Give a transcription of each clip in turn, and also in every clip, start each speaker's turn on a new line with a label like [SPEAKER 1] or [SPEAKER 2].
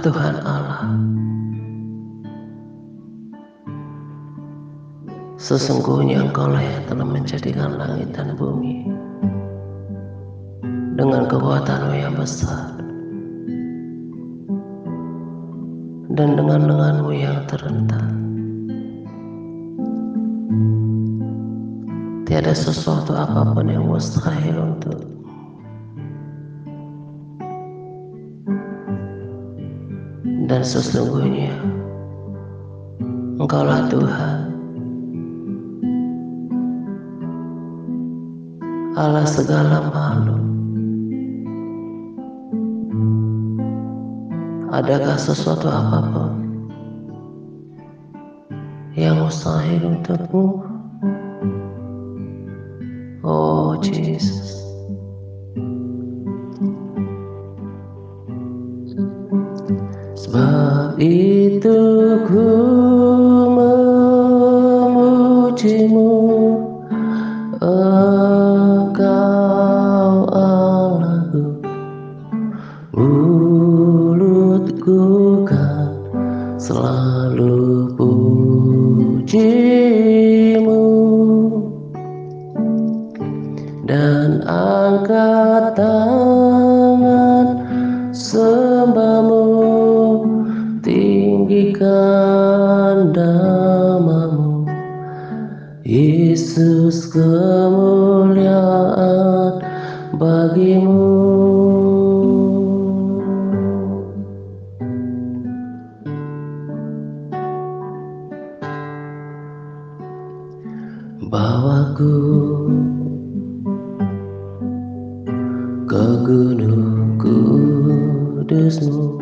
[SPEAKER 1] Tuhan Allah, sesungguhnya Engkaulah yang telah menjadikan langit dan bumi dengan kekuatan-Mu yang besar dan dengan lengan-Mu yang terentang. Tiada sesuatu apapun yang mustahil untuk dan sesungguhnya Engkaulah Tuhan, Allah segala makhluk. Adakah sesuatu apapun yang mustahil untukmu? Oh Jesus, sebab itu ku memuji-Mu, Engkau Allahku. Mulutku kan selalu puji-Mu dan angkat tangan sembah-Mu, tinggikan nama-Mu, Yesus, kemuliaan bagi-Mu. Bawaku ke gunung kudus-Mu,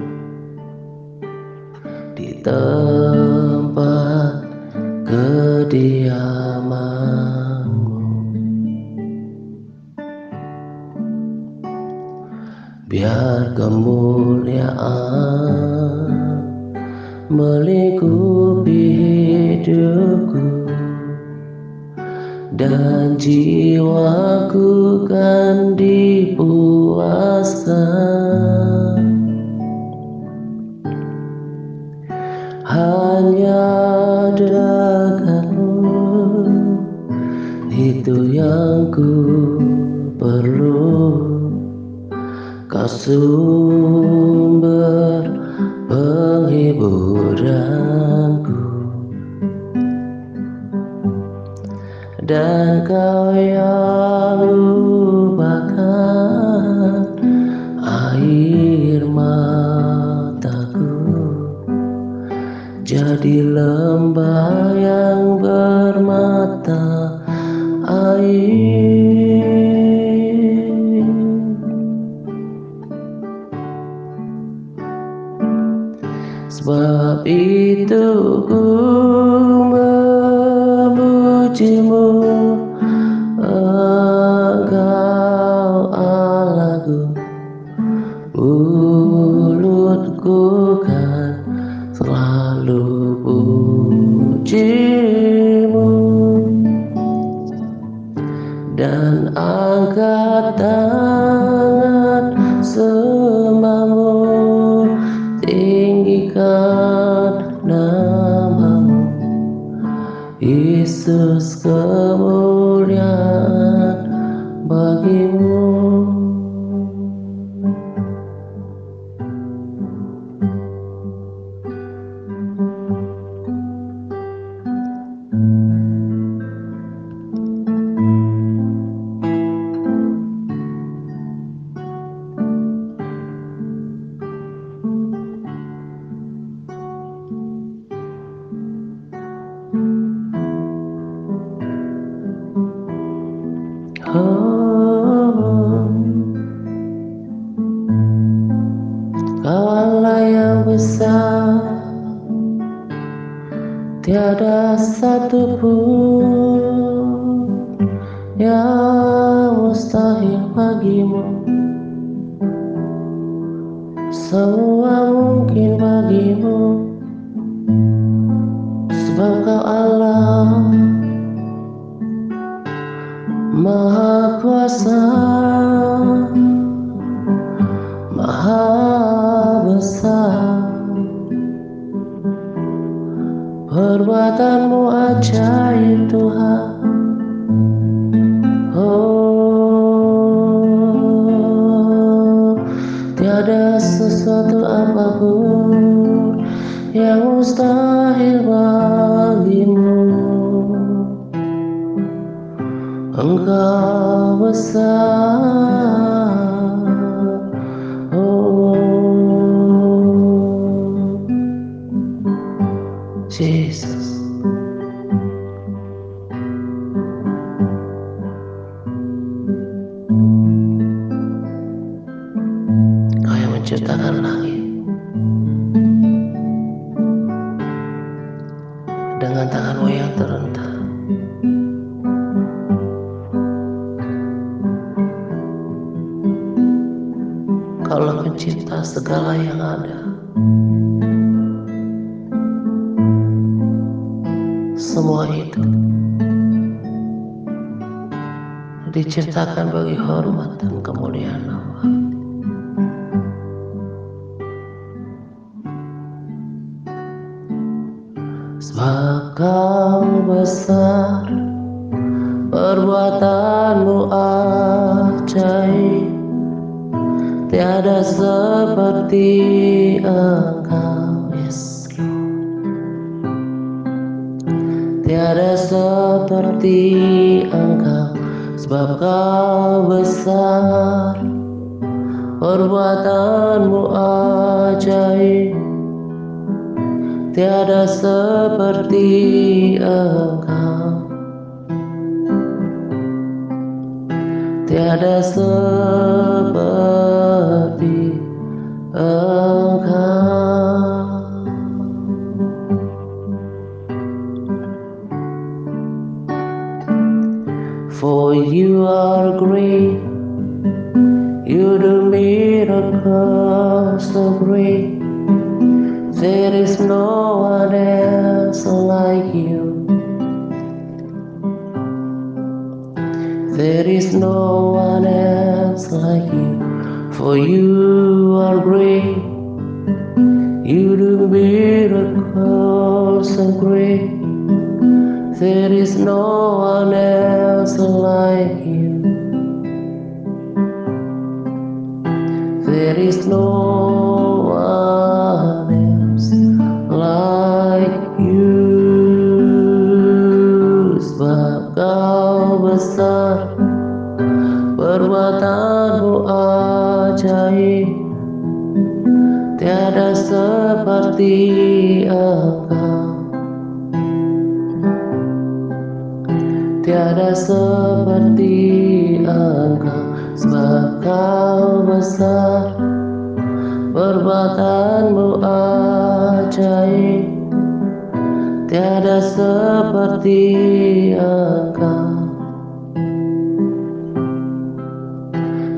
[SPEAKER 1] di tempat kediaman-Mu, biar kemuliaan melingkupi hidupku dan jiwaku kan dipuaskan hanya dekat-Mu, itu yang ku perlu. Kau sumber penghiburanku dan Kau yang lupakan air mataku jadi lembah yang bermata air. Sebab itu ku memuji-Mu, Engkau Allahku. Mulutku kan selalu puji-Mu dan angkat tangan sembah-Mu, tinggikan nama-Mu, Yesus, kemuliaan bagi-Mu. Kau Allah yang besar, tiada satupun yang mustahil bagi-Mu. Semua mungkin bagi-Mu, sebab Kau Allah Maha Kuasa. Perbuatanmu ajaib Tuhan. Oh, tiada sesuatu apapun yang mustahil bagimu. Engkau besar. Oh, Jesus. Kau yang menciptakan langit dengan tanganmu yang terentang. Kaulah pencipta segala yang ada. Semua itu diciptakan bagi hormat dan kemuliaan nama. Sebab kau besar, perbuatanmu ajaib, tiada seperti Engkau, yes Lord. Tiada seperti Engkau, sebab kau besar, perbuatanmu ajaib, tiada seperti Engkau, tiada seperti Engkau. For you are great, you do miracles so great. There is no one else like you. There is no one else like you. For you are great, you do miracles so great. There is no one else like you. There is no one else like you. Sebab kau besar, perbuatanmu ajaib, tiada seperti Engkau, tiada seperti Engkau. Sebab kau besar, perbuatanmu ajaib, tiada seperti Engkau,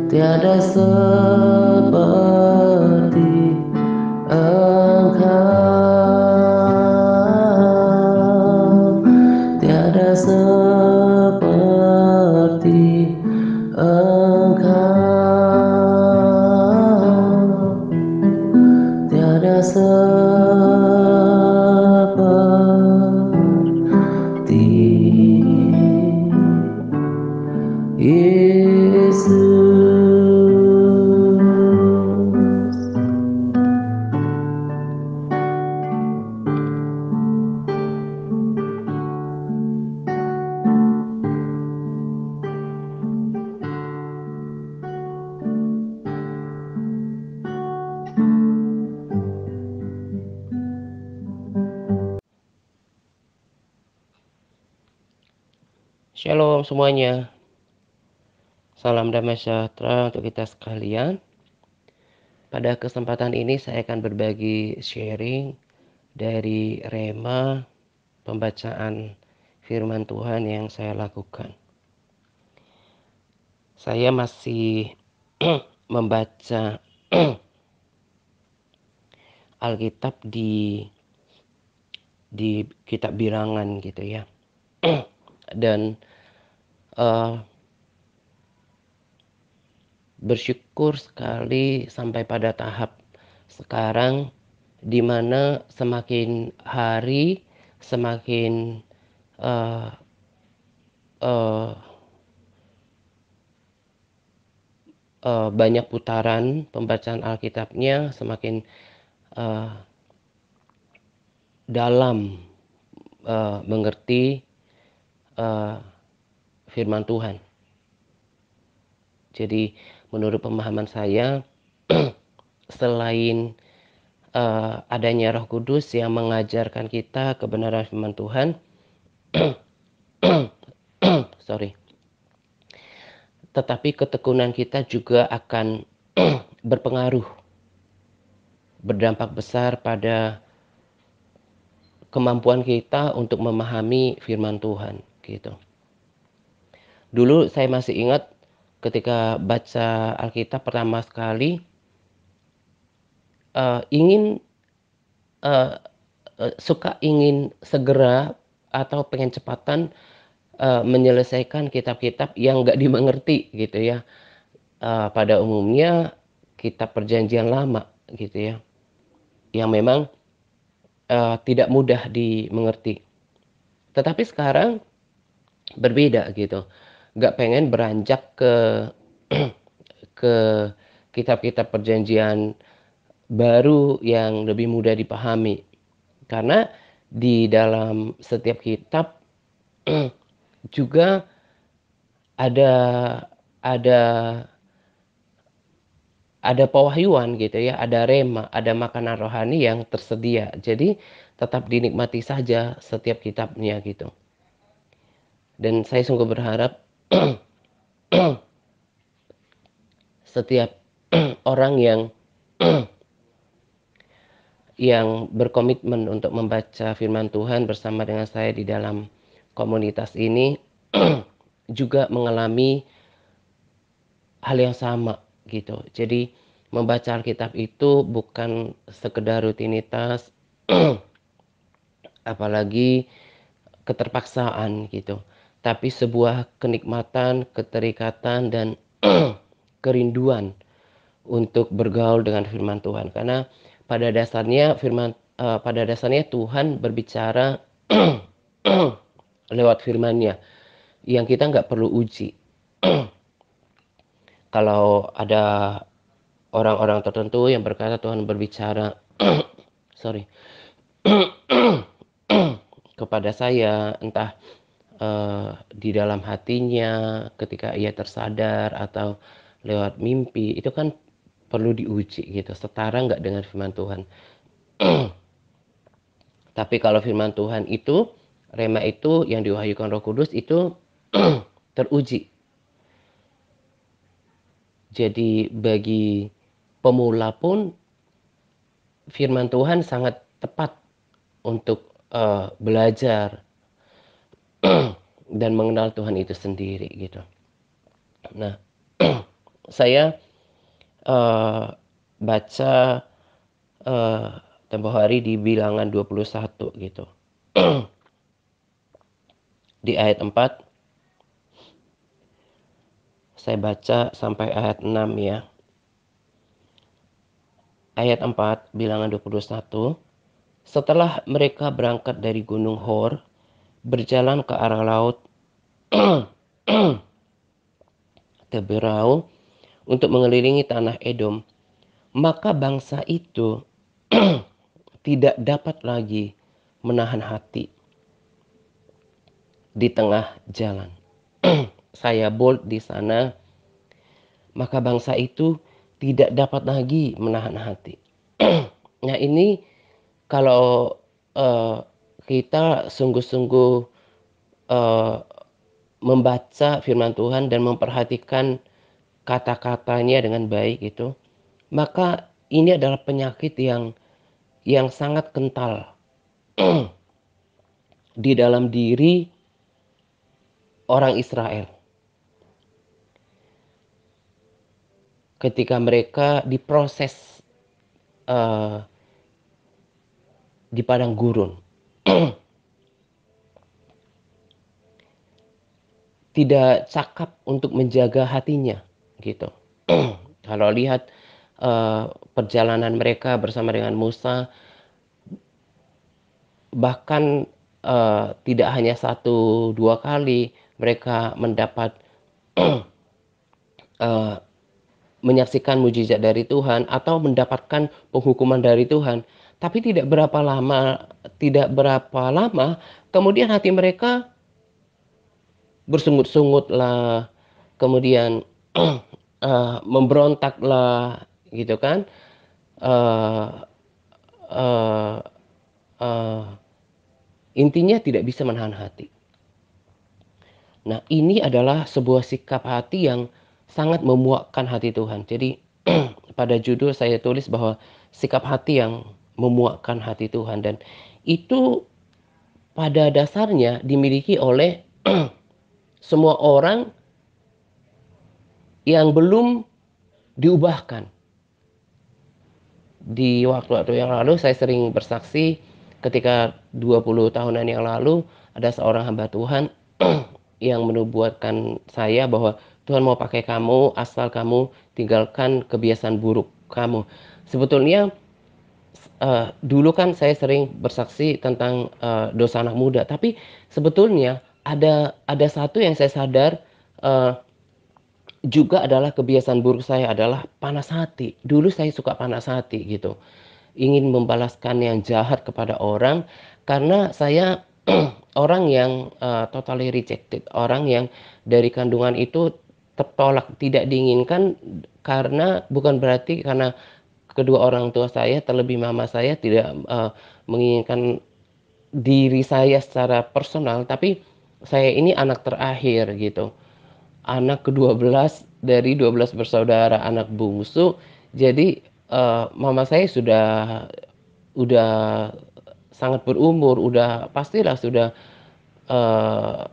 [SPEAKER 1] tiada seperti Engkau, tiada seperti Engkau, tiada seperti Yesus.
[SPEAKER 2] Shalom semuanya. Salam damai sejahtera untuk kita sekalian. Pada kesempatan ini saya akan berbagi sharing dari rema pembacaan firman Tuhan yang saya lakukan. Saya masih membaca Alkitab di kitab Bilangan gitu ya. Dan bersyukur sekali sampai pada tahap sekarang di mana semakin hari semakin uh, uh, banyak putaran pembacaan Alkitabnya, semakin uh, dalam mengerti firman Tuhan. Jadi menurut pemahaman saya, selain adanya Roh Kudus yang mengajarkan kita kebenaran firman Tuhan, tetapi ketekunan kita juga akan berpengaruh, berdampak besar pada kemampuan kita untuk memahami firman Tuhan, gitu. Dulu saya masih ingat ketika baca Alkitab pertama sekali, suka ingin segera atau pengen cepatan menyelesaikan kitab-kitab yang nggak dimengerti, gitu ya. Pada umumnya kitab Perjanjian Lama, gitu ya, yang memang tidak mudah dimengerti. Tetapi sekarang berbeda, gitu. Nggak pengen beranjak ke ke kitab-kitab Perjanjian baru yang lebih mudah dipahami, karena di dalam setiap kitab juga ada ada ada pewahyuan, gitu ya, ada rema, ada makanan rohani yang tersedia. Jadi tetap dinikmati saja setiap kitabnya, gitu. Dan saya sungguh berharap setiap orang yang berkomitmen untuk membaca firman Tuhan bersama dengan saya di dalam komunitas ini juga mengalami hal yang sama, gitu. Jadi membaca Alkitab itu bukan sekedar rutinitas, apalagi keterpaksaan, gitu. Tapi sebuah kenikmatan, keterikatan, dan kerinduan untuk bergaul dengan firman Tuhan. Karena pada dasarnya Tuhan berbicara lewat firman-Nya yang kita nggak perlu uji. Kalau ada orang-orang tertentu yang berkata Tuhan berbicara sorry kepada saya, entah di dalam hatinya ketika ia tersadar atau lewat mimpi, itu kan perlu diuji, gitu. Setara nggak dengan firman Tuhan. Tapi kalau firman Tuhan itu, rema itu yang diwahyukan Roh Kudus itu teruji. Jadi bagi pemula pun firman Tuhan sangat tepat untuk belajar dan mengenal Tuhan itu sendiri, gitu. Nah, saya baca tempo hari di Bilangan 21, gitu. Di ayat 4 saya baca sampai ayat 6, ya. Ayat 4 Bilangan 21. Setelah mereka berangkat dari Gunung Hor, berjalan ke arah laut Teberau untuk mengelilingi tanah Edom, maka bangsa itu tidak dapat lagi menahan hati di tengah jalan. Saya bold di sana, maka bangsa itu tidak dapat lagi menahan hati. Nah, ini kalau kita sungguh-sungguh membaca firman Tuhan dan memperhatikan kata-katanya dengan baik, itu, maka ini adalah penyakit yang sangat kental di dalam diri orang Israel ketika mereka diproses di padang gurun. Tidak cakap untuk menjaga hatinya, gitu. Kalau lihat perjalanan mereka bersama dengan Musa, bahkan tidak hanya 1-2 kali mereka mendapat menyaksikan mujizat dari Tuhan atau mendapatkan penghukuman dari Tuhan, tapi tidak berapa lama kemudian hati mereka bersungut-sungutlah, kemudian memberontaklah, gitu kan. Eh, eh, eh, Intinya tidak bisa menahan hati. Nah, ini adalah sebuah sikap hati yang sangat memuakkan hati Tuhan. Jadi pada judul saya tulis bahwa sikap hati yang memuakkan hati Tuhan, dan itu pada dasarnya dimiliki oleh semua orang yang belum diubahkan. Di waktu-waktu yang lalu saya sering bersaksi ketika 20 tahunan yang lalu ada seorang hamba Tuhan yang menubuatkan saya bahwa Tuhan mau pakai kamu asal kamu tinggalkan kebiasaan buruk kamu. Sebetulnya dulu kan saya sering bersaksi tentang dosa anak muda, tapi sebetulnya ada satu yang saya sadar uh, juga adalah kebiasaan buruk saya adalah panas hati. Dulu saya suka panas hati gitu. Ingin membalaskan yang jahat kepada orang karena saya orang yang totally rejected, orang yang dari kandungan itu tertolak, tidak diinginkan, karena bukan berarti karena kedua orang tua saya, terlebih mama saya tidak menginginkan diri saya secara personal, tapi saya ini anak terakhir gitu. Anak ke-12 dari 12 bersaudara, anak bungsu. Jadi mama saya udah sangat berumur, udah pastilah sudah eh,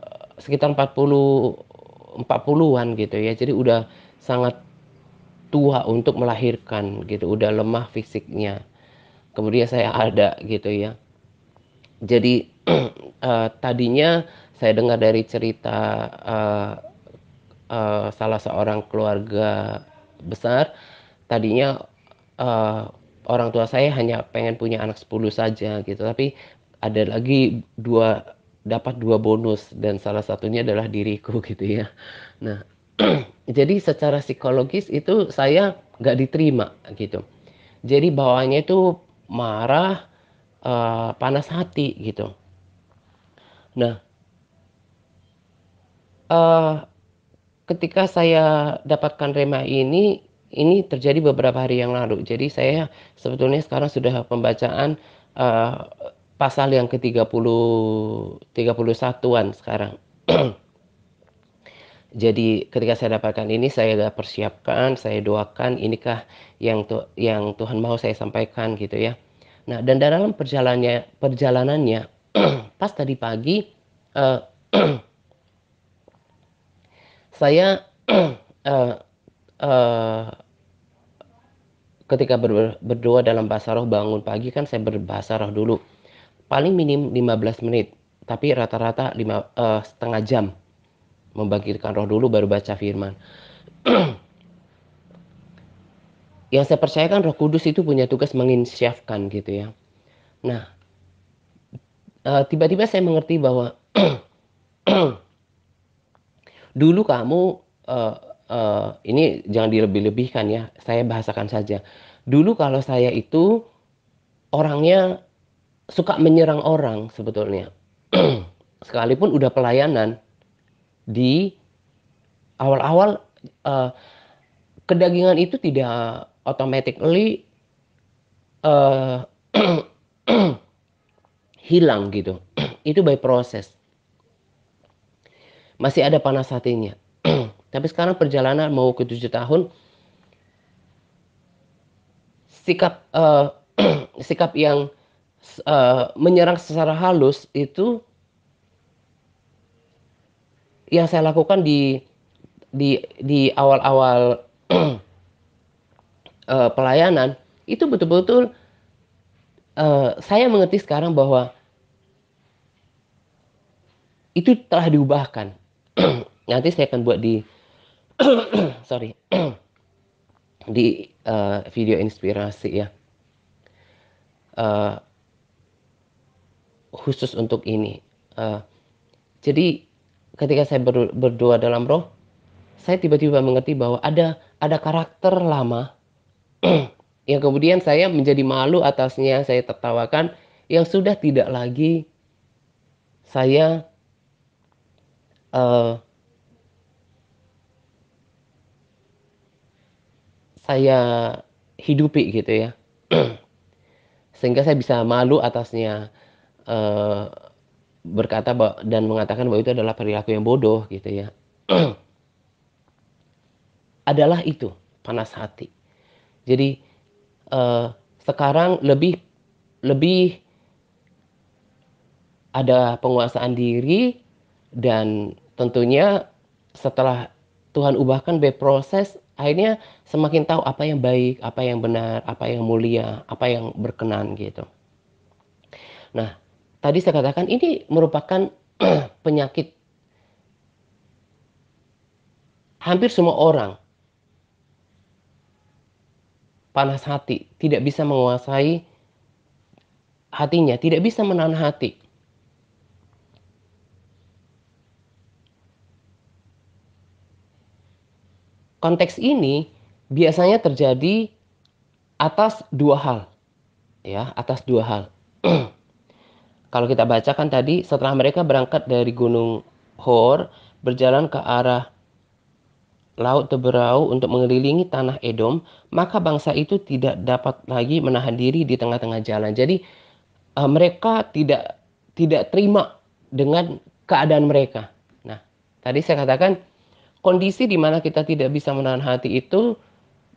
[SPEAKER 2] sekitar 40-an gitu ya. Jadi udah sangat tua untuk melahirkan gitu, udah lemah fisiknya. Kemudian saya ada gitu ya. Jadi tadinya saya dengar dari cerita salah seorang keluarga besar, tadinya uh, orang tua saya hanya pengen punya anak 10 saja gitu, tapi ada lagi dapat dua bonus, dan salah satunya adalah diriku gitu ya. Nah, jadi secara psikologis itu saya nggak diterima gitu. Jadi bawaannya itu marah, panas hati gitu. Nah, uh, ketika saya dapatkan rema ini terjadi beberapa hari yang lalu. Jadi saya sebetulnya sekarang sudah pembacaan uh, pasal yang ke-31-an sekarang. Jadi ketika saya dapatkan ini, saya persiapkan, saya doakan, inikah yang Tuhan mau saya sampaikan gitu ya. Nah, dan dalam perjalanannya pas tadi pagi uh, saya uh, uh, ketika berdoa dalam bahasa roh bangun pagi kan saya berbahasa roh dulu. Paling minim 15 menit, tapi rata-rata setengah jam membangkitkan roh dulu baru baca firman. Yang saya percayakan Roh Kudus itu punya tugas menginsyafkan gitu ya. Nah, tiba-tiba saya mengerti bahwa dulu kamu ini jangan dilebih-lebihkan ya, saya bahasakan saja. Dulu kalau saya itu orangnya suka menyerang orang sebetulnya. Sekalipun udah pelayanan, di awal-awal uh, kedagingan itu tidak automatically uh, hilang gitu. Itu by proses. Masih ada panas hatinya. Tapi sekarang perjalanan mau ke 7 tahun, sikap sikap yang menyerang secara halus itu yang saya lakukan di awal-awal pelayanan itu betul-betul saya mengerti sekarang bahwa itu telah diubahkan. Nanti saya akan buat di sorry di video inspirasi ya. khusus untuk ini. Jadi ketika saya berdoa dalam roh, saya tiba-tiba mengerti bahwa ada karakter lama yang kemudian saya menjadi malu atasnya, saya tertawakan, yang sudah tidak lagi saya uh, saya hidupi gitu ya. Sehingga saya bisa malu atasnya, uh, berkata dan mengatakan bahwa itu adalah perilaku yang bodoh gitu ya. Adalah itu panas hati. Jadi sekarang lebih lebih ada penguasaan diri, dan tentunya setelah Tuhan ubahkan berproses, akhirnya semakin tahu apa yang baik, apa yang benar, apa yang mulia, apa yang berkenan gitu. Nah, tadi saya katakan ini merupakan penyakit hampir semua orang, panas hati, tidak bisa menguasai hatinya, tidak bisa menahan hati. Konteks ini biasanya terjadi atas dua hal, ya, atas dua hal. Kalau kita bacakan tadi, setelah mereka berangkat dari Gunung Hor, berjalan ke arah Laut Teberau untuk mengelilingi tanah Edom, maka bangsa itu tidak dapat lagi menahan diri di tengah-tengah jalan. Jadi mereka tidak terima dengan keadaan mereka. Nah, tadi saya katakan kondisi di mana kita tidak bisa menahan hati itu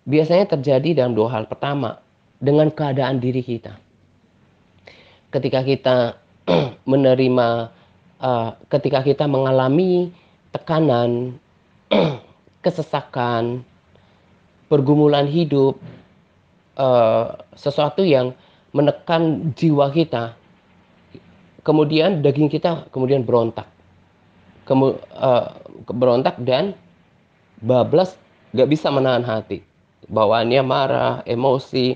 [SPEAKER 2] biasanya terjadi dalam dua hal. Pertama, dengan keadaan diri kita. Ketika kita menerima, ketika kita mengalami tekanan, kesesakan, pergumulan hidup, sesuatu yang menekan jiwa kita, kemudian daging kita kemudian berontak, berontak dan bablas, gak bisa menahan hati, bawaannya marah, emosi,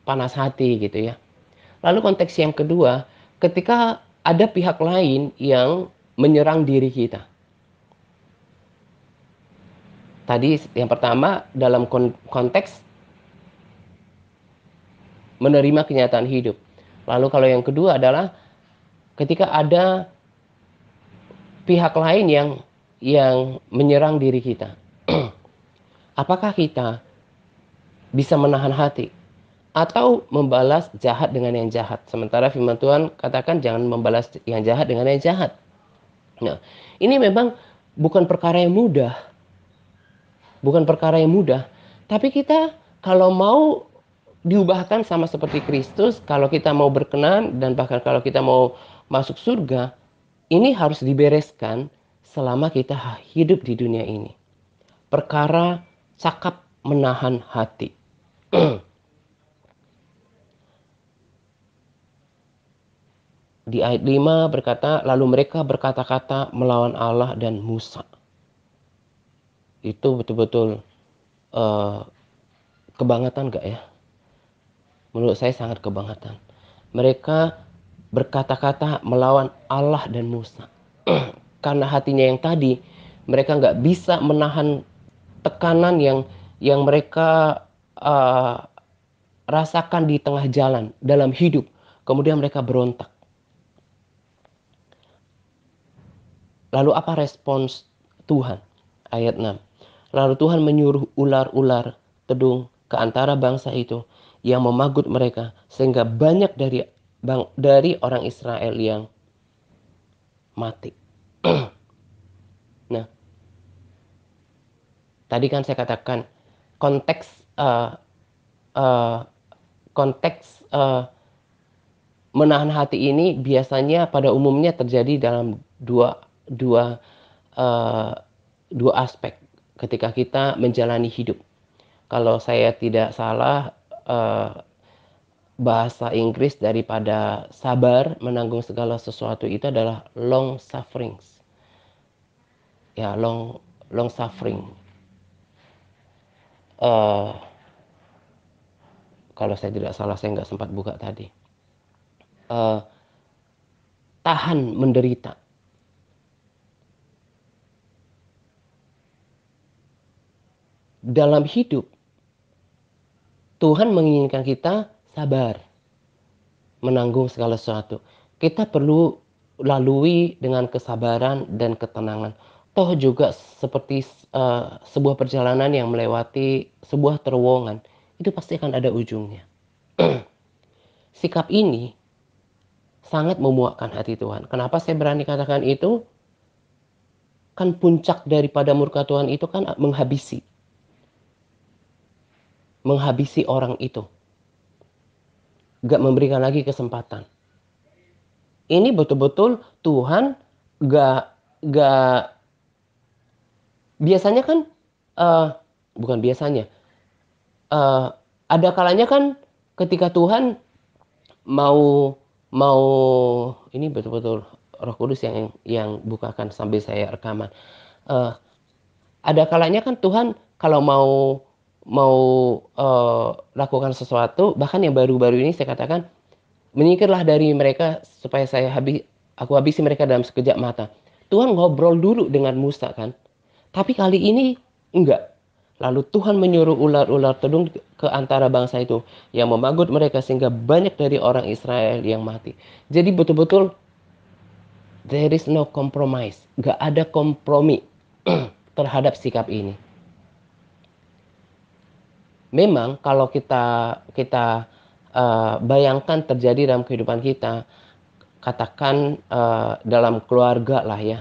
[SPEAKER 2] panas hati gitu ya. Lalu konteks yang kedua, ketika ada pihak lain yang menyerang diri kita. Tadi yang pertama dalam konteks menerima kenyataan hidup. Lalu kalau yang kedua adalah ketika ada pihak lain yang menyerang diri kita. Apakah kita bisa menahan hati atau membalas jahat dengan yang jahat? Sementara firman Tuhan katakan jangan membalas yang jahat dengan yang jahat. Nah, ini memang bukan perkara yang mudah. Bukan perkara yang mudah. Tapi kita kalau mau diubahkan sama seperti Kristus, kalau kita mau berkenan dan bahkan kalau kita mau masuk surga, ini harus dibereskan selama kita hidup di dunia ini. Perkara cakap menahan hati. Di ayat 5 berkata, lalu mereka berkata-kata melawan Allah dan Musa. Itu betul-betul kebangetan gak ya? Menurut saya sangat kebangetan. Mereka berkata-kata melawan Allah dan Musa. Karena hatinya yang tadi, mereka gak bisa menahan tekanan yang mereka rasakan di tengah jalan, dalam hidup. Kemudian mereka berontak. Lalu apa respons Tuhan? Ayat 6. Lalu Tuhan menyuruh ular-ular tedung ke antara bangsa itu yang memagut mereka, sehingga banyak dari orang Israel yang mati. Nah, tadi kan saya katakan konteks menahan hati ini biasanya pada umumnya terjadi dalam dua aspek ketika kita menjalani hidup. Kalau saya tidak salah, bahasa Inggris daripada sabar menanggung segala sesuatu itu adalah long sufferings. Ya, long suffering. kalau saya tidak salah, saya nggak sempat buka tadi. Tahan menderita. Dalam hidup, Tuhan menginginkan kita sabar, menanggung segala sesuatu. Kita perlu lalui dengan kesabaran dan ketenangan. Toh juga seperti sebuah perjalanan yang melewati sebuah terowongan, itu pasti akan ada ujungnya. Sikap ini sangat memuakkan hati Tuhan. Kenapa saya berani katakan itu? Kan puncak daripada murka Tuhan itu kan menghabisi orang itu. Gak memberikan lagi kesempatan. Ini betul-betul Tuhan gak biasanya kan bukan biasanya ada kalanya kan ketika Tuhan mau ini betul-betul Roh Kudus yang bukakan sambil saya rekaman. Ada kalanya kan Tuhan kalau mau lakukan sesuatu, bahkan yang baru-baru ini saya katakan, menyingkirlah dari mereka supaya aku habisi mereka dalam sekejap mata. Tuhan ngobrol dulu dengan Musa kan. Tapi kali ini enggak. Lalu Tuhan menyuruh ular-ular tedung ke antara bangsa itu yang memanggut mereka sehingga banyak dari orang Israel yang mati. Jadi betul-betul there is no compromise. Enggak ada kompromi terhadap sikap ini. Memang kalau kita bayangkan terjadi dalam kehidupan kita, katakan dalam keluarga lah ya.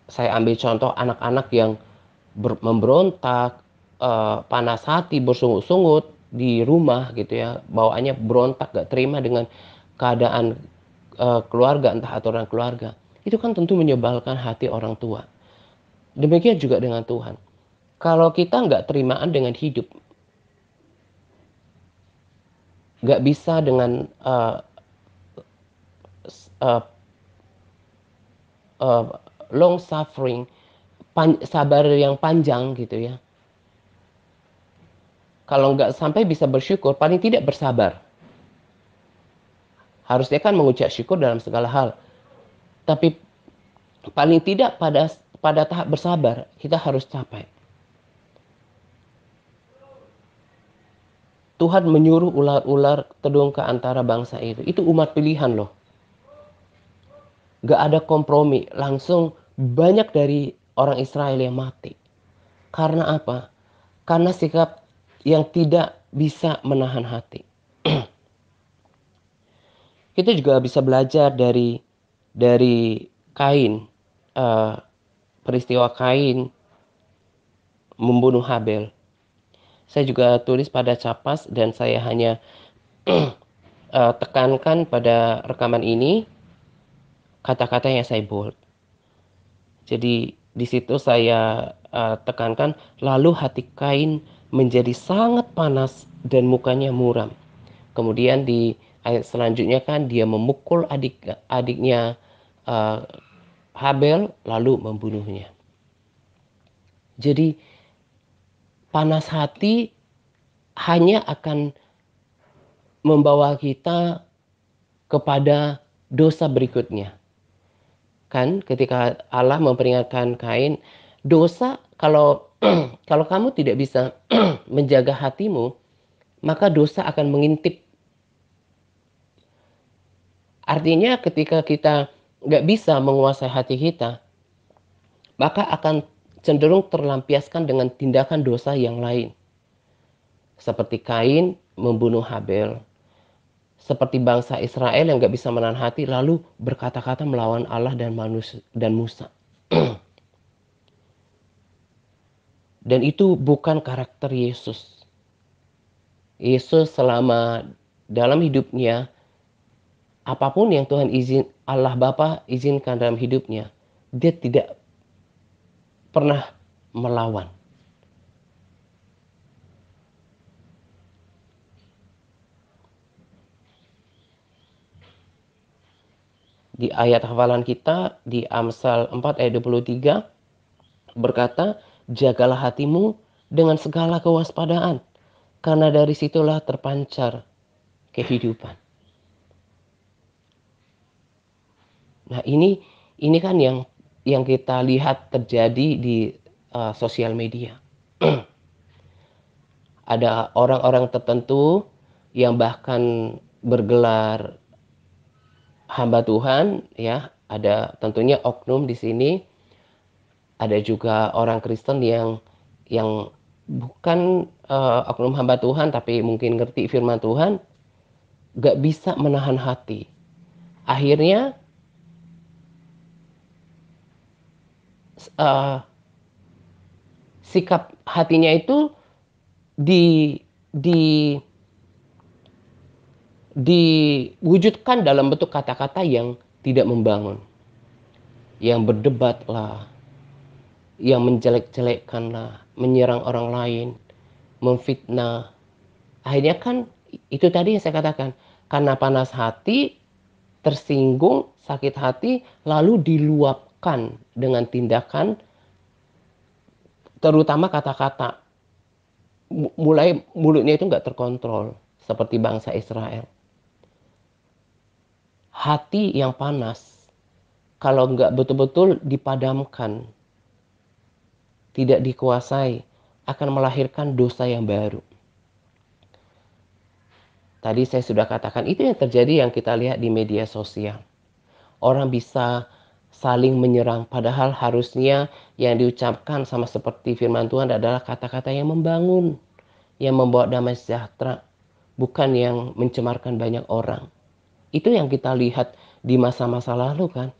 [SPEAKER 2] Saya ambil contoh anak-anak yang memberontak, panas hati, bersungut-sungut di rumah gitu ya, bawaannya berontak, gak terima dengan keadaan keluarga, entah aturan keluarga. Itu kan tentu menyebalkan hati orang tua. Demikian juga dengan Tuhan. Kalau kita nggak terimaan dengan hidup, nggak bisa dengan long suffering, sabar yang panjang gitu ya. Kalau nggak sampai bisa bersyukur, paling tidak bersabar. Harusnya kan mengucap syukur dalam segala hal. Tapi paling tidak pada tahap bersabar, kita harus capai. Tuhan menyuruh ular-ular tedung ke antara bangsa itu. Itu umat pilihan loh. Gak ada kompromi. Langsung banyak dari orang Israel yang mati. Karena apa? Karena sikap yang tidak bisa menahan hati. Kita juga bisa belajar dari Kain. Peristiwa Kain membunuh Habel. Saya juga tulis pada capas dan saya hanya tekankan pada rekaman ini kata-kata yang saya bold. Jadi di situ saya tekankan, lalu hati Kain menjadi sangat panas dan mukanya muram. Kemudian di ayat selanjutnya kan dia memukul adiknya Habel lalu membunuhnya. Jadi panas hati hanya akan membawa kita kepada dosa berikutnya. Kan ketika Allah memperingatkan Kain, dosa kalau kalau kamu tidak bisa menjaga hatimu, maka dosa akan mengintip. Artinya ketika kita nggak bisa menguasai hati kita, maka akan cenderung terlampiaskan dengan tindakan dosa yang lain. Seperti Kain membunuh Habel. Seperti bangsa Israel yang gak bisa menahan hati lalu berkata-kata melawan Allah dan Musa. Dan itu bukan karakter Yesus. Yesus selama dalam hidupnya, apapun yang Tuhan Allah Bapa izinkan dalam hidupnya, dia tidak pernah melawan. Di ayat hafalan kita di Amsal 4 ayat 23 berkata, jagalah hatimu dengan segala kewaspadaan, karena dari situlah terpancar kehidupan. Nah, ini kan yang kita lihat terjadi di sosial media. Ada orang-orang tertentu yang bahkan bergelar hamba Tuhan, ya. Ada tentunya oknum di sini. Ada juga orang Kristen yang bukan oknum hamba Tuhan, tapi mungkin ngerti firman Tuhan, gak bisa menahan hati. Akhirnya sikap hatinya itu di di diwujudkan dalam bentuk kata-kata yang tidak membangun, yang berdebat lah, yang menjelek-jelekkan lah, menyerang orang lain, memfitnah. Akhirnya kan itu tadi yang saya katakan, karena panas hati, tersinggung, sakit hati, lalu diluapkan dengan tindakan, terutama kata-kata. Mulai mulutnya itu nggak terkontrol, seperti bangsa Israel. Hati yang panas, kalau nggak betul-betul dipadamkan, tidak dikuasai, akan melahirkan dosa yang baru. Tadi saya sudah katakan, itu yang terjadi yang kita lihat di media sosial. Orang bisa saling menyerang, padahal harusnya yang diucapkan sama seperti firman Tuhan adalah kata-kata yang membangun, yang membawa damai sejahtera, bukan yang mencemarkan banyak orang. Itu yang kita lihat di masa-masa lalu kan.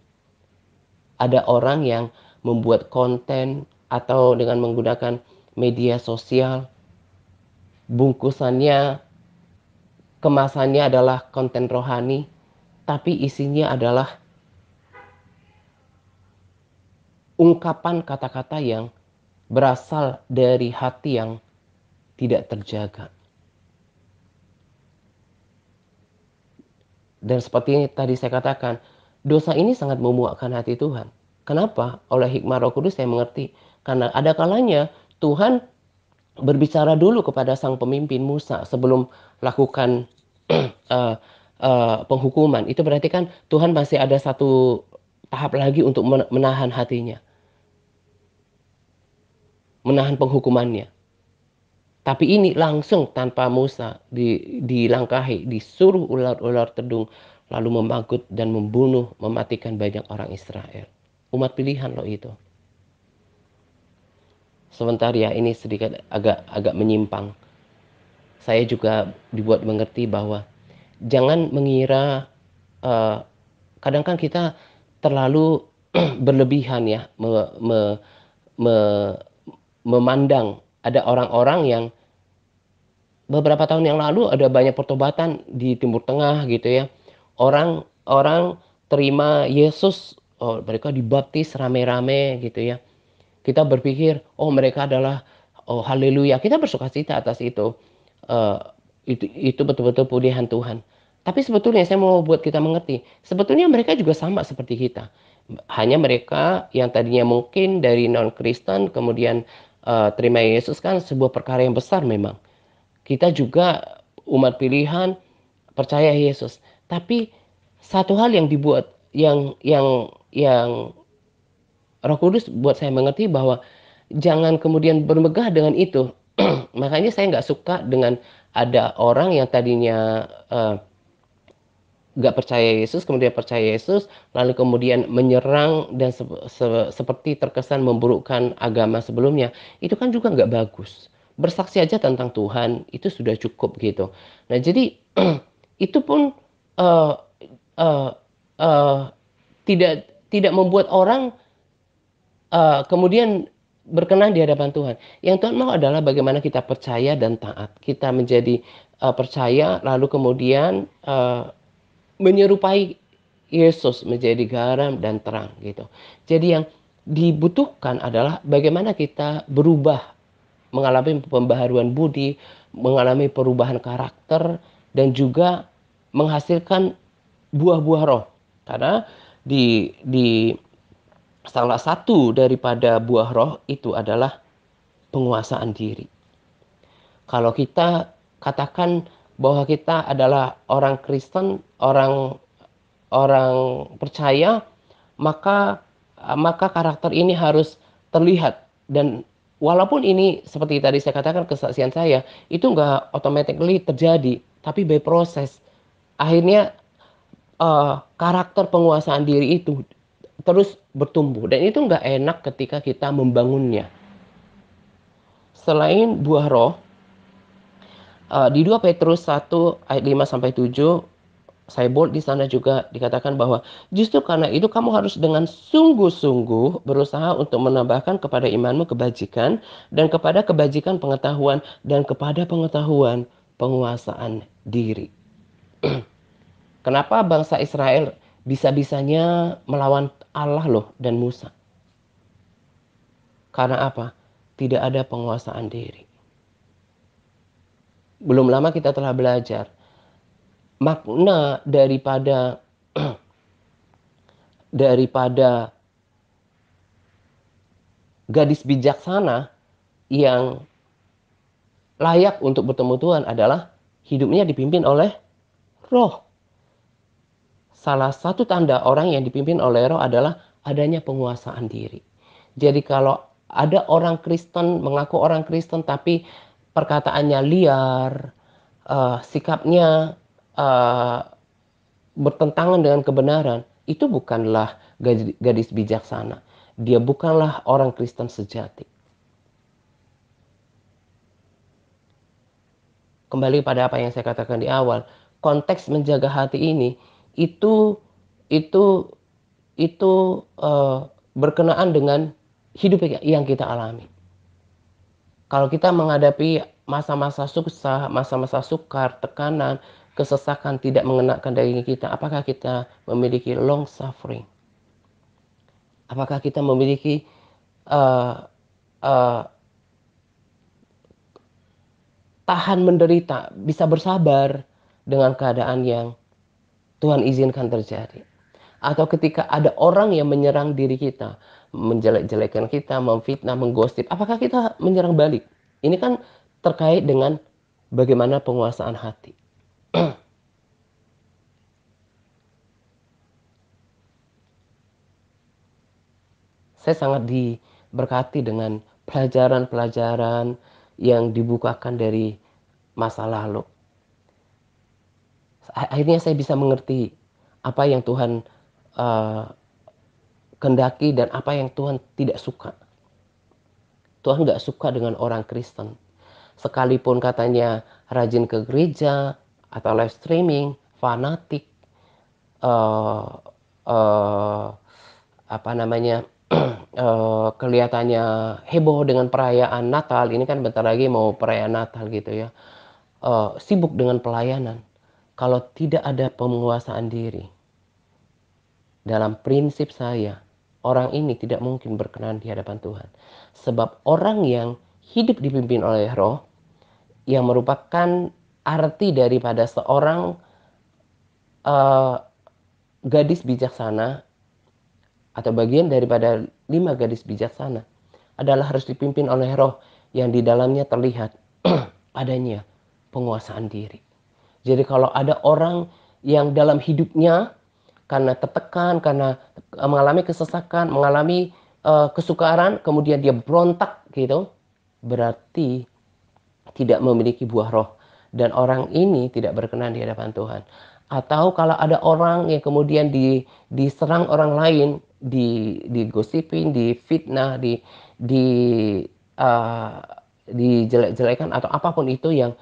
[SPEAKER 2] Ada orang yang membuat konten atau dengan menggunakan media sosial, bungkusannya, kemasannya adalah konten rohani, tapi isinya adalah ungkapan kata-kata yang berasal dari hati yang tidak terjaga. Dan seperti yang tadi saya katakan, dosa ini sangat memuakkan hati Tuhan. Kenapa? Oleh hikmah Roh Kudus saya mengerti. Karena ada kalanya Tuhan berbicara dulu kepada sang pemimpin Musa sebelum lakukan penghukuman. Itu berarti kan Tuhan masih ada satu tahap lagi untuk menahan hatinya. Menahan penghukumannya. Tapi ini langsung tanpa Musa dilangkahi, disuruh ular-ular tedung, lalu memangkut dan membunuh, mematikan banyak orang Israel. Umat pilihan loh itu. Sebentar ya, ini sedikit agak menyimpang. Saya juga dibuat mengerti bahwa jangan mengira, kadang kan kita terlalu berlebihan ya, memandang ada orang-orang yang beberapa tahun yang lalu ada banyak pertobatan di Timur Tengah gitu ya. Orang terima Yesus, oh, mereka dibaptis rame-rame gitu ya. Kita berpikir, oh mereka adalah, oh haleluya, kita bersukacita atas itu. Uh, itu betul-betul pilihan Tuhan. Tapi sebetulnya saya mau buat kita mengerti, sebetulnya mereka juga sama seperti kita. Hanya mereka yang tadinya mungkin dari non-Kristen kemudian terima Yesus kan sebuah perkara yang besar memang. Kita juga umat pilihan percaya Yesus. Tapi satu hal yang dibuat yang Roh Kudus buat saya mengerti bahwa jangan kemudian bermegah dengan itu. Makanya saya nggak suka dengan ada orang yang tadinya nggak percaya Yesus, kemudian percaya Yesus, lalu kemudian menyerang dan seperti terkesan memburukkan agama sebelumnya. Itu kan juga nggak bagus. Bersaksi aja tentang Tuhan, itu sudah cukup gitu. Nah jadi itu pun uh, uh, uh, tidak membuat orang kemudian berkenan di hadapan Tuhan. Yang Tuhan mau adalah bagaimana kita percaya dan taat. Kita menjadi percaya lalu kemudian menyerupai Yesus menjadi garam dan terang gitu. Jadi yang dibutuhkan adalah bagaimana kita berubah, mengalami pembaharuan budi, mengalami perubahan karakter dan juga menghasilkan buah-buah roh. Karena di salah satu daripada buah roh itu adalah penguasaan diri. Kalau kita katakan bahwa kita adalah orang Kristen, orang orang percaya, maka karakter ini harus terlihat. Dan walaupun ini seperti tadi saya katakan kesaksian saya, itu nggak automatically terjadi, tapi by proses. Akhirnya karakter penguasaan diri itu terus bertumbuh, dan itu nggak enak ketika kita membangunnya. Selain buah roh, di 2 Petrus 1 ayat 5 sampai 7, saya bold di sana juga dikatakan bahwa justru karena itu kamu harus dengan sungguh-sungguh berusaha untuk menambahkan kepada imanmu kebajikan, dan kepada kebajikan pengetahuan, dan kepada pengetahuan penguasaan diri. Kenapa bangsa Israel bisa-bisanya melawan Allah loh dan Musa? Karena apa? Tidak ada penguasaan diri. Belum lama kita telah belajar makna daripada gadis bijaksana yang layak untuk bertemu Tuhan adalah hidupnya dipimpin oleh roh. Salah satu tanda orang yang dipimpin oleh roh adalah adanya penguasaan diri. Jadi kalau ada orang Kristen, mengaku orang Kristen, tapi perkataannya liar, sikapnya bertentangan dengan kebenaran, itu bukanlah gadis bijaksana. Dia bukanlah orang Kristen sejati. Kembali pada apa yang saya katakan di awal, konteks menjaga hati ini itu berkenaan dengan hidup yang kita alami. Kalau kita menghadapi masa-masa susah, masa-masa sukar, tekanan, kesesakan tidak mengenakan daging kita, apakah kita memiliki long suffering? Apakah kita memiliki tahan menderita, bisa bersabar dengan keadaan yang Tuhan izinkan terjadi? Atau ketika ada orang yang menyerang diri kita, menjelek-jelekan kita, memfitnah, menggosip, apakah kita menyerang balik? Ini kan terkait dengan bagaimana penguasaan hati. Saya sangat diberkati dengan pelajaran-pelajaran yang dibukakan dari masa lalu. Akhirnya saya bisa mengerti apa yang Tuhan kendaki dan apa yang Tuhan tidak suka. Tuhan gak suka dengan orang Kristen. Sekalipun katanya rajin ke gereja atau live streaming, fanatik, kelihatannya heboh dengan perayaan Natal. Ini kan bentar lagi mau perayaan Natal gitu ya. Sibuk dengan pelayanan. Kalau tidak ada penguasaan diri, dalam prinsip saya, orang ini tidak mungkin berkenan di hadapan Tuhan. Sebab orang yang hidup dipimpin oleh roh, yang merupakan arti daripada seorang gadis bijaksana, atau bagian daripada 5 gadis bijaksana, adalah harus dipimpin oleh roh yang di dalamnya terlihat adanya penguasaan diri. Jadi kalau ada orang yang dalam hidupnya karena tertekan, karena mengalami kesesakan, mengalami kesukaran, kemudian dia berontak gitu, berarti tidak memiliki buah roh. Dan orang ini tidak berkenan di hadapan Tuhan. Atau kalau ada orang yang kemudian diserang orang lain, digosipin, difitnah, dijelek-jelekan atau apapun itu yang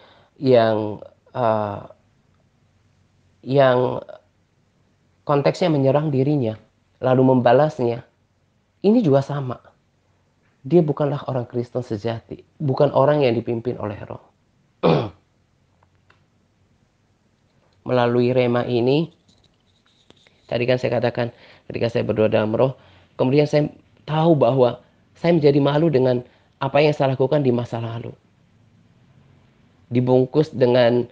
[SPEAKER 2] konteksnya menyerang dirinya, lalu membalasnya, ini juga sama. Dia bukanlah orang Kristen sejati, bukan orang yang dipimpin oleh roh. Melalui rema ini, tadi kan saya katakan ketika saya berdoa dalam roh, kemudian saya tahu bahwa saya menjadi malu dengan apa yang saya lakukan di masa lalu. Dibungkus dengan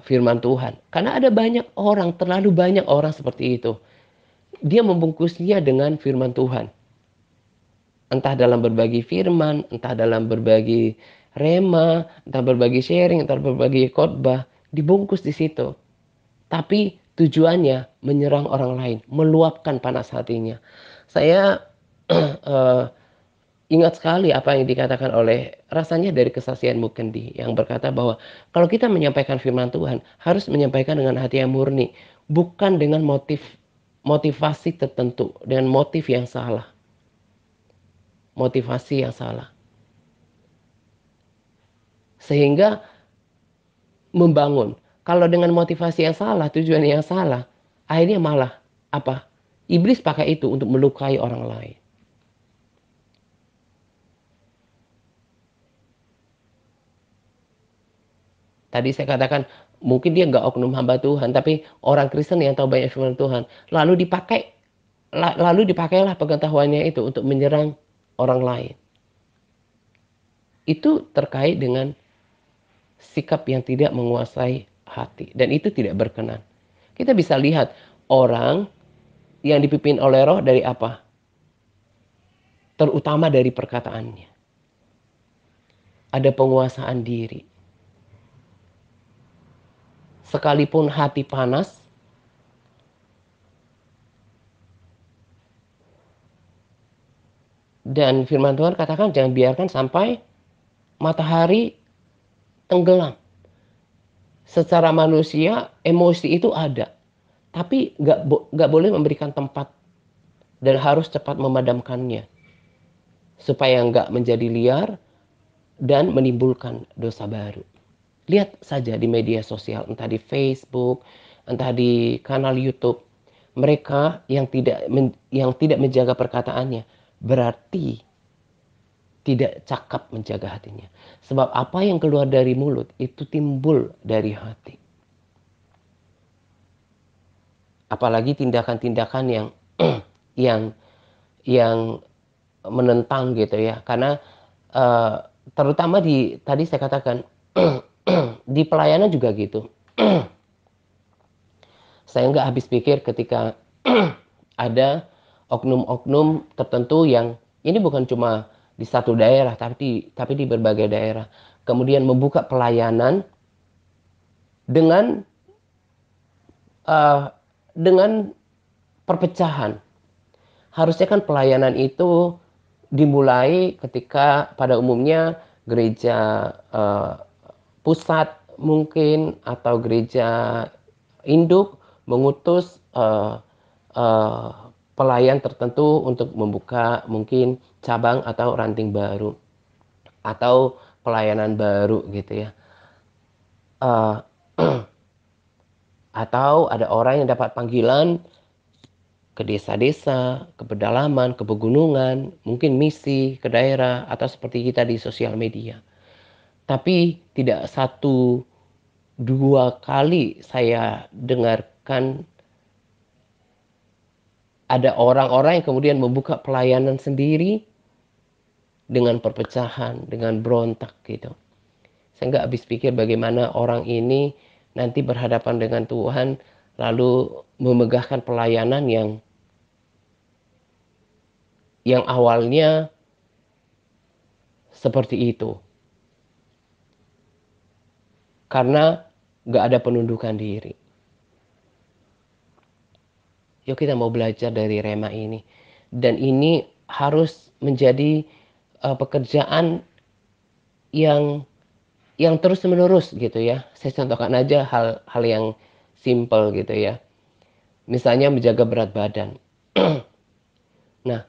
[SPEAKER 2] firman Tuhan. Karena ada banyak orang, terlalu banyak orang seperti itu. Dia membungkusnya dengan firman Tuhan. Entah dalam berbagi firman, entah dalam berbagi rema, entah berbagi sharing, entah berbagi khotbah, dibungkus di situ. Tapi tujuannya menyerang orang lain, meluapkan panas hatinya. Saya ingat sekali apa yang dikatakan oleh rasanya dari kesaksian Mukendi yang berkata bahwa kalau kita menyampaikan firman Tuhan harus menyampaikan dengan hati yang murni, bukan dengan motivasi tertentu, dengan motif yang salah, motivasi yang salah, sehingga membangun. Kalau dengan motivasi yang salah, tujuan yang salah, akhirnya malah apa? Iblis pakai itu untuk melukai orang lain. Tadi saya katakan mungkin dia nggak oknum hamba Tuhan, tapi orang Kristen yang tahu banyak firman Tuhan, lalu dipakailah pengetahuannya itu untuk menyerang orang lain. Itu terkait dengan sikap yang tidak menguasai hati, dan itu tidak berkenan. Kita bisa lihat orang yang dipimpin oleh roh dari apa? Terutama dari perkataannya. Ada penguasaan diri. Sekalipun hati panas, dan firman Tuhan katakan jangan biarkan sampai matahari tenggelam. Secara manusia, emosi itu ada. Tapi nggak boleh memberikan tempat. Dan harus cepat memadamkannya. Supaya nggak menjadi liar dan menimbulkan dosa baru. Lihat saja di media sosial, entah di Facebook, entah di kanal YouTube. Mereka yang tidak menjaga perkataannya, berarti tidak cakap menjaga hatinya. Sebab apa yang keluar dari mulut itu timbul dari hati. Apalagi tindakan-tindakan yang yang yang menentang gitu ya. Karena terutama tadi saya katakan di pelayanan juga gitu. Saya nggak habis pikir ketika ada oknum-oknum tertentu yang ini bukan cuma di satu daerah, tapi di berbagai daerah. Kemudian membuka pelayanan dengan uh, dengan perpecahan. Harusnya kan pelayanan itu dimulai ketika pada umumnya gereja pusat mungkin atau gereja induk mengutus pelayan tertentu untuk membuka mungkin cabang atau ranting baru atau pelayanan baru gitu ya. Atau ada orang yang dapat panggilan ke desa-desa, ke pedalaman, ke pegunungan, mungkin misi ke daerah atau seperti kita di sosial media. Tapi tidak satu dua kali saya dengarkan ada orang-orang yang kemudian membuka pelayanan sendiri dengan perpecahan, dengan berontak gitu. Saya nggak habis pikir bagaimana orang ini nanti berhadapan dengan Tuhan lalu memegahkan pelayanan yang awalnya seperti itu. Karena nggak ada penundukan diri. Yuk kita mau belajar dari Rema ini. Dan ini harus menjadi pekerjaan yang terus menerus gitu ya. Saya contohkan aja hal yang simple gitu ya. Misalnya menjaga berat badan. Nah,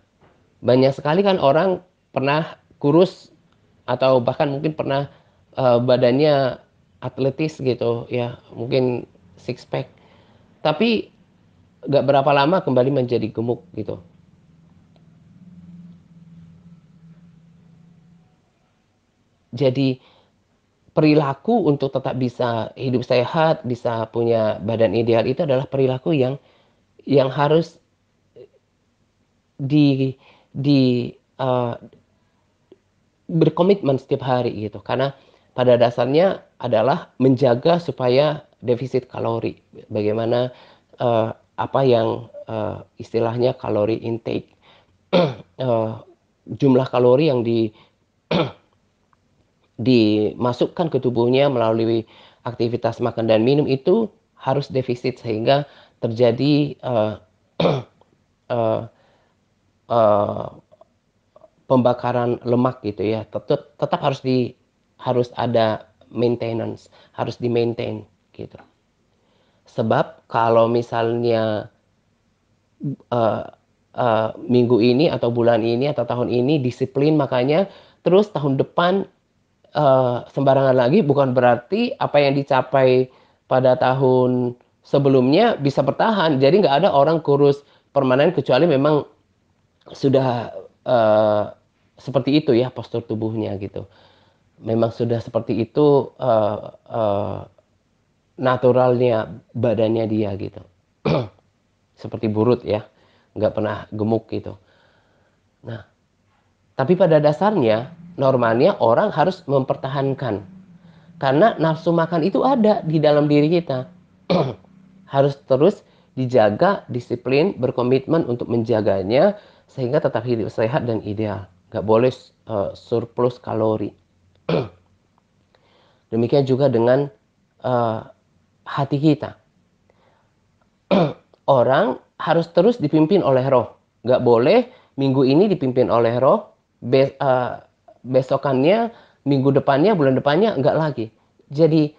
[SPEAKER 2] banyak sekali kan orang pernah kurus atau bahkan mungkin pernah badannya atletis gitu ya, mungkin six pack. Tapi gak berapa lama kembali menjadi gemuk gitu. Jadi perilaku untuk tetap bisa hidup sehat, bisa punya badan ideal itu adalah perilaku yang harus di di uh, berkomitmen setiap hari gitu. Karena pada dasarnya adalah menjaga supaya defisit kalori. Bagaimana apa yang istilahnya kalori intake. jumlah kalori yang dimasukkan ke tubuhnya melalui aktivitas makan dan minum itu harus defisit sehingga terjadi uh, uh, pembakaran lemak gitu ya. Tetap harus ada maintenance, harus di maintain gitu. Sebab kalau misalnya minggu ini atau bulan ini atau tahun ini disiplin makanya terus tahun depan sembarangan lagi, bukan berarti apa yang dicapai pada tahun sebelumnya bisa bertahan. Jadi nggak ada orang kurus permanen kecuali memang sudah seperti itu ya postur tubuhnya gitu. Memang sudah seperti itu naturalnya badannya dia gitu. Seperti burut ya, nggak pernah gemuk gitu. Nah, tapi pada dasarnya normalnya orang harus mempertahankan karena nafsu makan itu ada di dalam diri kita. Harus terus dijaga, disiplin, berkomitmen untuk menjaganya sehingga tetap hidup sehat dan ideal. Nggak boleh surplus kalori. Demikian juga dengan hati kita. Orang harus terus dipimpin oleh roh. Nggak boleh minggu ini dipimpin oleh roh, besokannya, minggu depannya, bulan depannya, nggak lagi. Jadi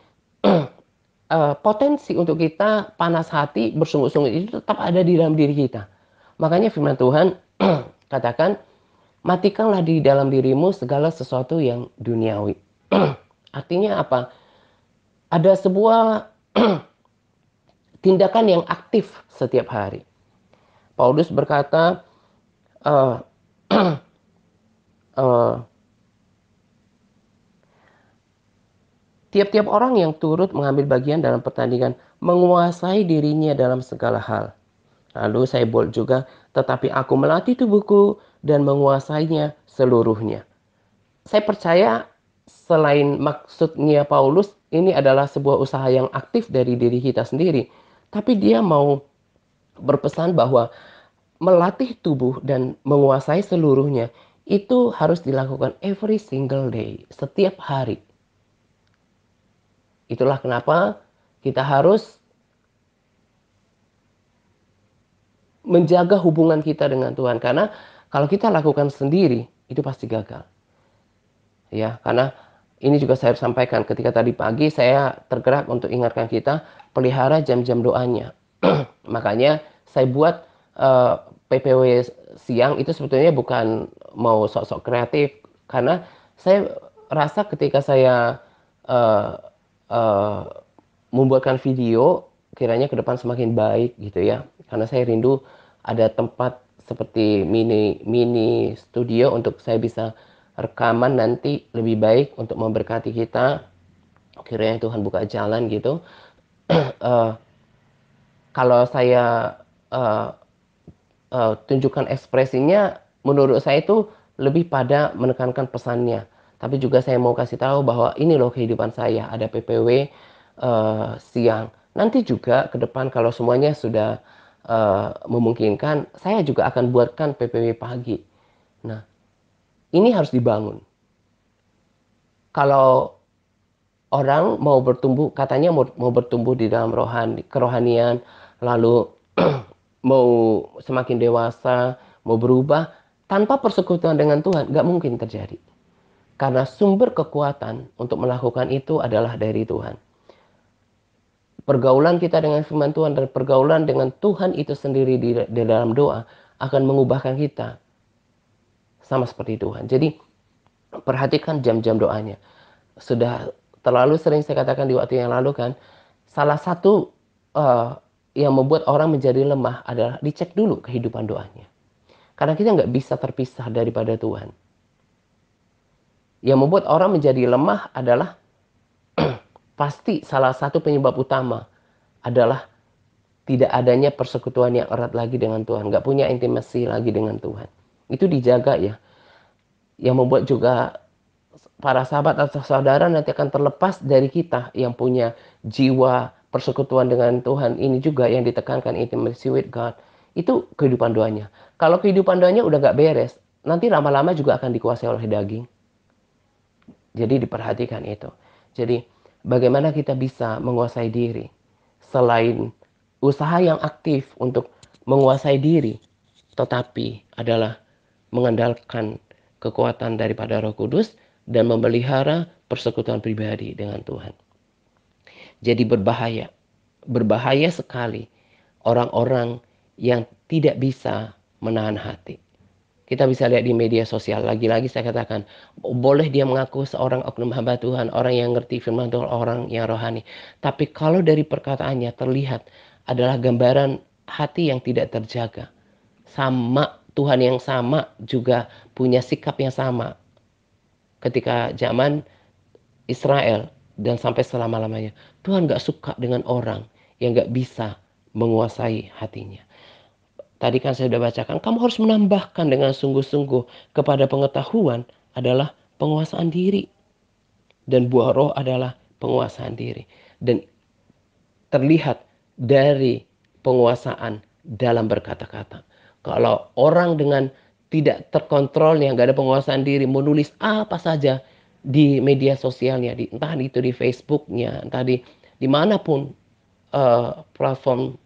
[SPEAKER 2] potensi untuk kita panas hati, bersungguh-sungguh itu tetap ada di dalam diri kita. Makanya firman Tuhan katakan, matikanlah di dalam dirimu segala sesuatu yang duniawi. Artinya apa? Ada sebuah tindakan yang aktif setiap hari. Paulus berkata, uh, uh, tiap-tiap orang yang turut mengambil bagian dalam pertandingan menguasai dirinya dalam segala hal. Lalu saya bold juga, tetapi aku melatih tubuhku dan menguasainya seluruhnya. Saya percaya selain maksudnya Paulus, ini adalah sebuah usaha yang aktif dari diri kita sendiri. Tapi dia mau berpesan bahwa melatih tubuh dan menguasai seluruhnya itu harus dilakukan every single day, setiap hari. Itulah kenapa kita harus menjaga hubungan kita dengan Tuhan. Karena kalau kita lakukan sendiri, itu pasti gagal. Ya, karena ini juga saya sampaikan ketika tadi pagi saya tergerak untuk ingatkan kita pelihara jam-jam doanya. Makanya saya buat PPW siang itu sebetulnya bukan mau sok-sok kreatif, karena saya rasa ketika saya uh, uh, membuatkan video kiranya ke depan semakin baik gitu ya, karena saya rindu ada tempat seperti mini studio untuk saya bisa rekaman nanti lebih baik untuk memberkati kita, kiranya Tuhan buka jalan gitu. Kalau saya tunjukkan ekspresinya, menurut saya itu lebih pada menekankan pesannya. Tapi juga saya mau kasih tahu bahwa ini loh kehidupan saya, ada PPW siang. Nanti juga ke depan kalau semuanya sudah memungkinkan, saya juga akan buatkan PPW pagi. Nah, ini harus dibangun. Kalau orang mau bertumbuh, katanya mau bertumbuh di dalam kerohanian, lalu mau semakin dewasa, mau berubah, tanpa persekutuan dengan Tuhan, nggak mungkin terjadi. Karena sumber kekuatan untuk melakukan itu adalah dari Tuhan. Pergaulan kita dengan firman Tuhan dan pergaulan dengan Tuhan itu sendiri di dalam doa akan mengubahkan kita sama seperti Tuhan. Jadi perhatikan jam-jam doanya. Sudah terlalu sering saya katakan di waktu yang lalu kan, salah satu yang membuat orang menjadi lemah adalah dicek dulu kehidupan doanya. Karena kita nggak bisa terpisah daripada Tuhan. Yang membuat orang menjadi lemah adalah pasti salah satu penyebab utama adalah tidak adanya persekutuan yang erat lagi dengan Tuhan. Nggak punya intimasi lagi dengan Tuhan. Itu dijaga ya. Yang membuat juga para sahabat atau saudara nanti akan terlepas dari kita yang punya jiwa persekutuan dengan Tuhan ini juga yang ditekankan intimacy with God. Itu kehidupan doanya. Kalau kehidupan doanya udah gak beres, nanti lama-lama juga akan dikuasai oleh daging. Jadi diperhatikan itu. Jadi bagaimana kita bisa menguasai diri selain usaha yang aktif untuk menguasai diri, tetapi adalah mengandalkan kekuatan daripada Roh Kudus dan memelihara persekutuan pribadi dengan Tuhan. Jadi berbahaya sekali orang-orang yang tidak bisa menahan hati. Kita bisa lihat di media sosial, lagi-lagi saya katakan, boleh dia mengaku seorang oknum hamba Tuhan, orang yang ngerti firman Tuhan, orang yang rohani. Tapi kalau dari perkataannya terlihat adalah gambaran hati yang tidak terjaga. Sama, Tuhan yang sama juga punya sikap yang sama. Ketika zaman Israel dan sampai selama-lamanya, Tuhan gak suka dengan orang yang gak bisa menguasai hatinya. Tadi kan saya sudah bacakan, kamu harus menambahkan dengan sungguh-sungguh kepada pengetahuan adalah penguasaan diri. Dan buah roh adalah penguasaan diri. Dan terlihat dari penguasaan dalam berkata-kata. Kalau orang dengan tidak terkontrol, yang gak ada penguasaan diri, menulis apa saja di media sosialnya, entah itu di Facebooknya, entah di dimanapun platform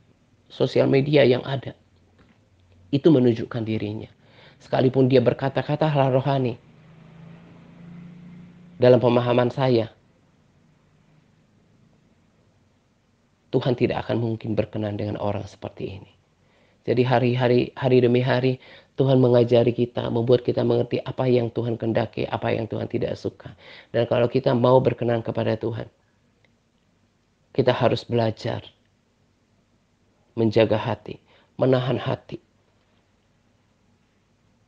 [SPEAKER 2] sosial media yang ada. Itu menunjukkan dirinya. Sekalipun dia berkata-kata hal rohani. Dalam pemahaman saya, Tuhan tidak akan mungkin berkenan dengan orang seperti ini. Jadi hari demi hari, Tuhan mengajari kita, membuat kita mengerti apa yang Tuhan kehendaki, apa yang Tuhan tidak suka. Dan kalau kita mau berkenan kepada Tuhan, kita harus belajar menjaga hati, menahan hati.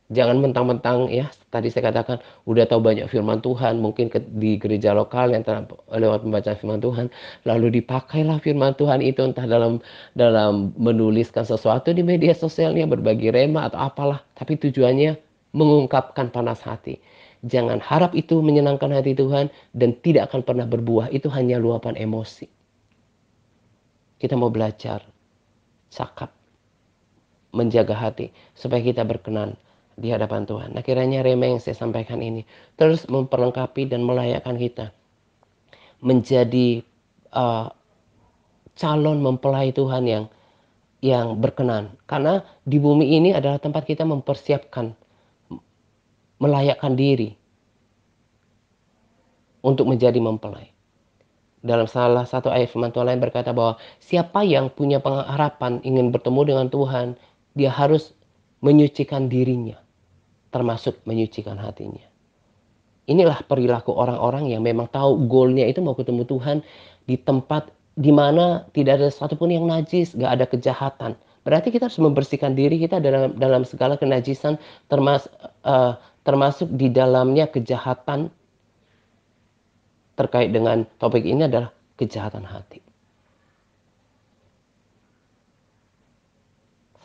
[SPEAKER 2] Jangan mentang-mentang ya, tadi saya katakan udah tahu banyak firman Tuhan, mungkin di gereja lokal yang lewat membaca firman Tuhan, lalu dipakailah firman Tuhan itu entah dalam menuliskan sesuatu di media sosialnya, berbagi rema atau apalah, tapi tujuannya mengungkapkan panas hati. Jangan harap itu menyenangkan hati Tuhan dan tidak akan pernah berbuah, itu hanya luapan emosi. Kita mau belajar cakap, menjaga hati supaya kita berkenan di hadapan Tuhan. Nah, kiranya rema yang saya sampaikan ini terus memperlengkapi dan melayakkan kita menjadi calon mempelai Tuhan yang berkenan. Karena di bumi ini adalah tempat kita mempersiapkan, melayakkan diri untuk menjadi mempelai. Dalam salah satu ayat firman Tuhan lain berkata bahwa siapa yang punya pengharapan ingin bertemu dengan Tuhan, dia harus menyucikan dirinya, termasuk menyucikan hatinya. Inilah perilaku orang-orang yang memang tahu goalnya itu mau ketemu Tuhan di tempat di mana tidak ada satupun yang najis, gak ada kejahatan. Berarti kita harus membersihkan diri kita dalam segala kenajisan, termasuk di dalamnya kejahatan. Terkait dengan topik ini adalah kejahatan hati.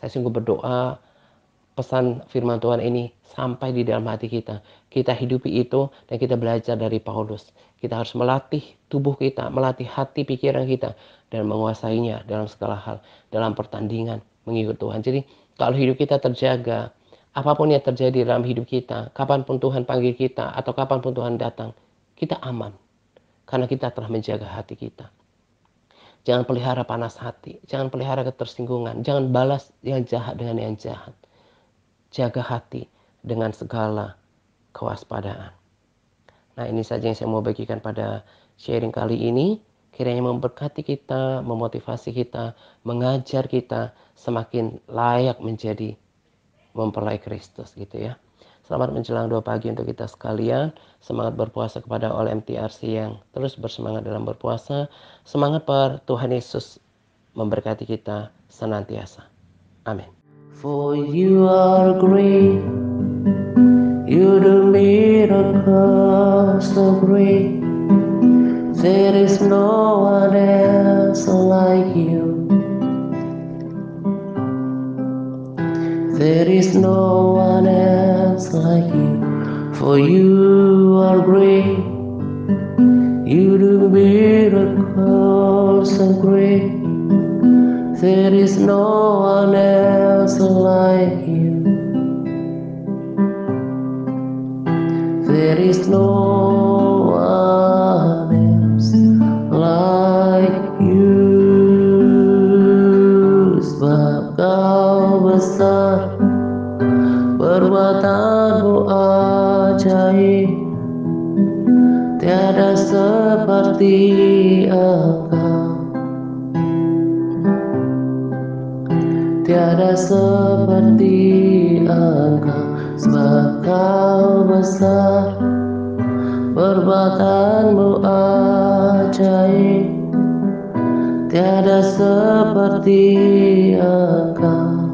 [SPEAKER 2] Saya sungguh berdoa pesan firman Tuhan ini sampai di dalam hati kita. Kita hidupi itu dan kita belajar dari Paulus. Kita harus melatih tubuh kita, melatih hati pikiran kita dan menguasainya dalam segala hal, dalam pertandingan mengikut Tuhan. Jadi kalau hidup kita terjaga, apapun yang terjadi dalam hidup kita, kapanpun Tuhan panggil kita atau kapanpun Tuhan datang, kita aman. Karena kita telah menjaga hati kita. Jangan pelihara panas hati. Jangan pelihara ketersinggungan. Jangan balas yang jahat dengan yang jahat. Jaga hati dengan segala kewaspadaan. Nah, ini saja yang saya mau bagikan pada sharing kali ini. Kiranya memberkati kita, memotivasi kita, mengajar kita semakin layak menjadi mempelai Kristus gitu ya. Selamat menjelang 2 pagi untuk kita sekalian. Semangat berpuasa kepada all MTRC yang terus bersemangat dalam berpuasa. Semangat Tuhan Yesus memberkati kita senantiasa. Amin.
[SPEAKER 1] For you are great, you do miracles so great. There is no one else like you. There is no one else like you. For you are great, you do miracles so great. There is no one else like you. There is no one else like you. Sebab kau besar, perbuatanmu ajaib, tiada seperti Engkau, tiada seperti Engkau. Sebab kau besar, perbuatanmu ajaib, tiada seperti Engkau,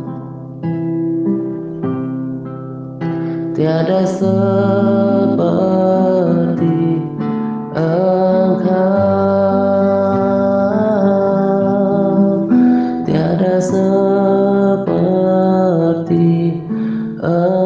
[SPEAKER 1] tiada seperti Engkau, tiada seperti Engkau.